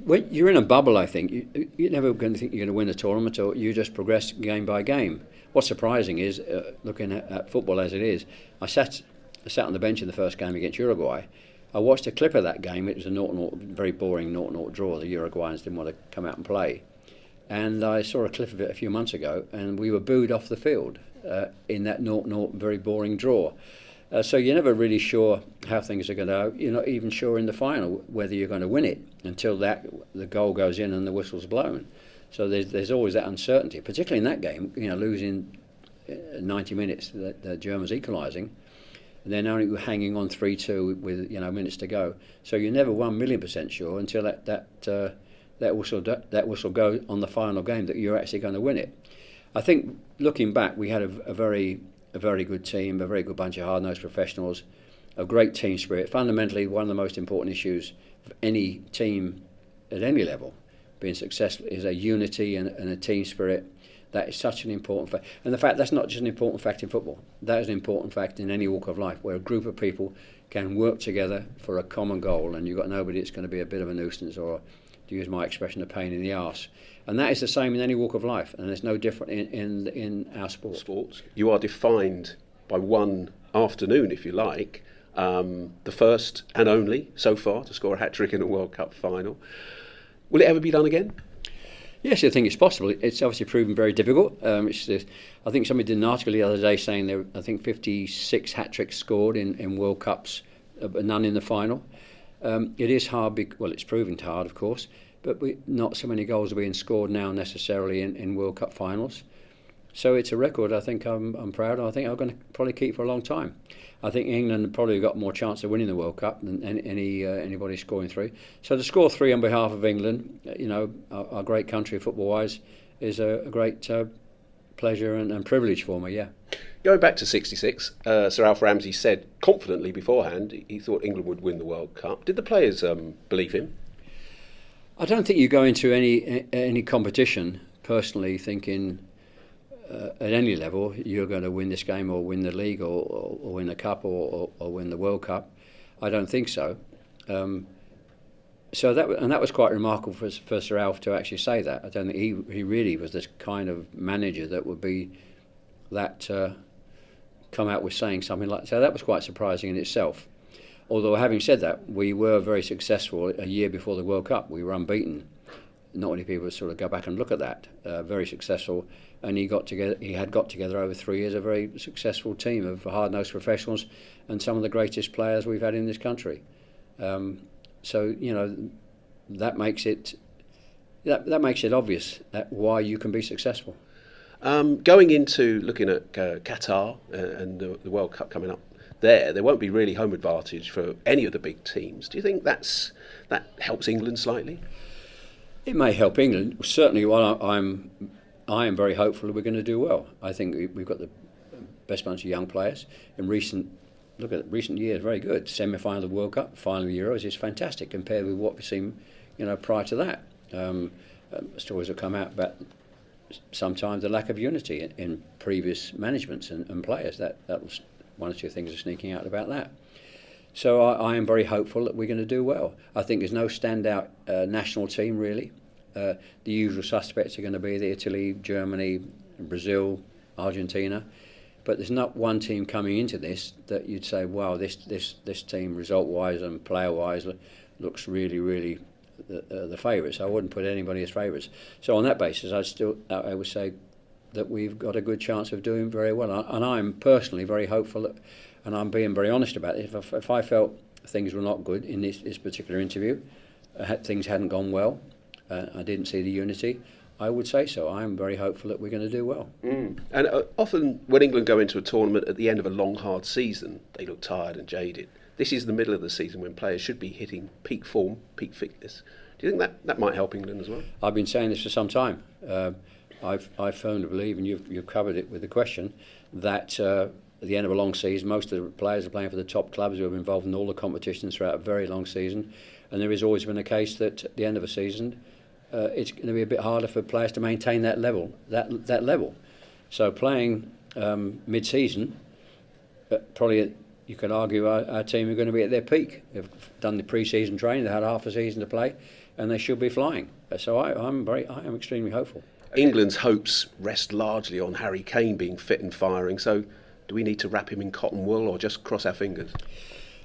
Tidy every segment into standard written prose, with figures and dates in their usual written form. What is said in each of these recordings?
when you're in a bubble, I think you're never going to think you're going to win a tournament, or you just progress game by game. What's surprising is, looking at football as it is, I sat on the bench in the first game against Uruguay. I watched a clip of that game. It was a 0-0, very boring 0-0 draw. The Uruguayans didn't want to come out and play. And I saw a clip of it a few months ago, and we were booed off the field in that 0-0 very boring draw. So you're never really sure how things are going to go. You're not even sure in the final whether you're going to win it until the goal goes in and the whistle's blown. So there's always that uncertainty, particularly in that game. Losing 90 minutes, the Germans equalising, and then only hanging on 3-2 with minutes to go. So you're never 1,000,000% sure until that whistle goes on the final game that you're actually going to win it. I think looking back, we had a very good team, a very good bunch of hard-nosed professionals, a great team spirit. Fundamentally, one of the most important issues of any team at any level being successful is a unity and a team spirit. That is such an important fact. And the fact that's not just an important fact in football. That is an important fact in any walk of life, where a group of people can work together for a common goal, and you've got nobody that's going to be a bit of a nuisance, or, to use my expression, a pain in the arse. And that is the same in any walk of life, and it's no different in our sport. Sports. You are defined by one afternoon, if you like, the first and only so far to score a hat-trick in a World Cup final. Will it ever be done again? Yes, I think it's possible. It's obviously proven very difficult. I think somebody did an article the other day saying there were, 56 hat-tricks scored in World Cups, but none in the final. It is hard, it's proven hard, of course, but not so many goals are being scored now necessarily in World Cup finals. So it's a record I think I'm proud of. I think I'm going to probably keep for a long time. I think England probably got more chance of winning the World Cup than anybody scoring 3. So to score 3 on behalf of England, our great country football-wise, is a great pleasure and privilege for me, yeah. Going back to '66, Sir Alf Ramsey said confidently beforehand he thought England would win the World Cup. Did the players believe him? I don't think you go into any competition personally thinking at any level you're going to win this game or win the league or win the cup or win the World Cup. I don't think so. That was quite remarkable for Sir Alf to actually say that. I don't think he really was this kind of manager that would be that come out with saying something like that. So that was quite surprising in itself. Although having said that, we were very successful a year before the World Cup. We were unbeaten. Not many people sort of go back and look at that. Very successful, and he had got together over 3 years a very successful team of hard-nosed professionals and some of the greatest players we've had in this country. So that makes it obvious that why you can be successful. Going into looking at Qatar and the World Cup coming up, there won't be really home advantage for any of the big teams. Do you think that helps England slightly? It may help England. Certainly, I am very hopeful that we're going to do well. I think we've got the best bunch of young players. Look at recent years, very good. Semi-final of the World Cup, final of the Euros is fantastic compared with what we've seen, prior to that. Stories have come out about sometimes the lack of unity in previous managements and players. That was one or two things are sneaking out about that. So I am very hopeful that we're going to do well. I think there's no standout national team really. The usual suspects are going to be Italy, Germany, Brazil, Argentina. But there's not one team coming into this that you'd say, wow, this team result-wise and player-wise looks really, really the favourites. I wouldn't put anybody as favourites. So on that basis, I would say that we've got a good chance of doing very well. And I'm personally very hopeful that, and I'm being very honest about it, if I felt things were not good in this particular interview, things hadn't gone well, I didn't see the unity, I would say so. I'm very hopeful that we're going to do well. And often when England go into a tournament at the end of a long, hard season, they look tired and jaded. This is the middle of the season when players should be hitting peak form, peak fitness. Do you think that might help England as well? I've been saying this for some time. I firmly believe, and you've covered it with the question, that at the end of a long season, most of the players are playing for the top clubs who have been involved in all the competitions throughout a very long season, and there has always been a case that at the end of a season, it's going to be a bit harder for players to maintain that level. So playing mid-season, probably you could argue our team are going to be at their peak. They've done the pre-season training, they had half a season to play, and they should be flying. So I am extremely hopeful. England's hopes rest largely on Harry Kane being fit and firing. So, do we need to wrap him in cotton wool or just cross our fingers?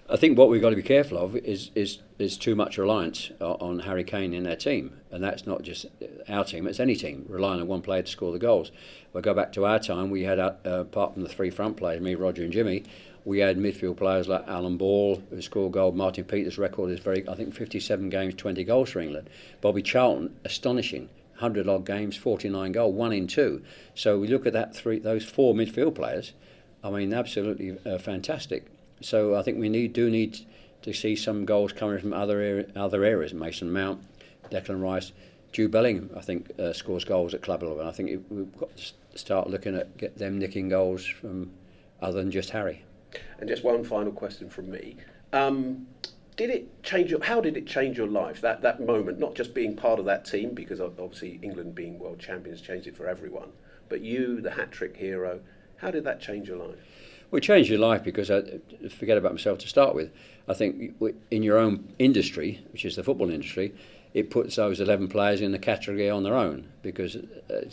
I think what we've got to be careful of is too much reliance on Harry Kane in their team, and that's not just our team; it's any team relying on one player to score the goals. If I go back to our time, we had apart from the three front players, me, Roger, and Jimmy, we had midfield players like Alan Ball, who scored goals. Martin Peters' record is I think 57 games, 20 goals for England. Bobby Charlton, astonishing. 100 odd games, 49 goals, 1 in 2. So we look at those four midfield players. I mean, absolutely fantastic. So I think we do need to see some goals coming from other areas. Mason Mount, Declan Rice, Jude Bellingham, I think scores goals at club level. And I think we've got to start looking at get them nicking goals from other than just Harry. And just one final question from me. How did it change your life, that moment, not just being part of that team, because obviously England being world champions changed it for everyone, but you, the hat-trick hero, how did that change your life? Well, it changed your life because, forget about myself to start with, I think in your own industry, which is the football industry, it puts those 11 players in the category on their own, because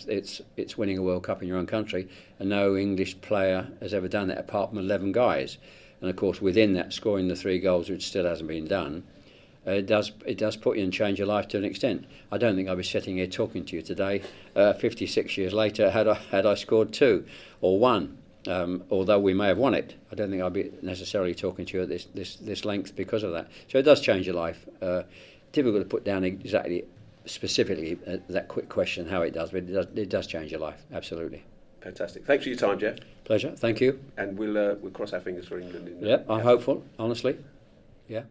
it's winning a World Cup in your own country, and no English player has ever done that apart from 11 guys. And of course, within that, scoring the 3 goals, which still hasn't been done, it does put you and change your life to an extent. I don't think I'd be sitting here talking to you today, 56 years later, had I scored 2 or 1. Although we may have won it, I don't think I'd be necessarily talking to you at this length because of that. So it does change your life. Difficult to put down exactly, specifically that quick question how it does, but it does change your life, absolutely. Fantastic. Thanks for your time, Geoff. Pleasure. Thank you. And we'll cross our fingers for England. I'm hopeful, honestly. Yeah.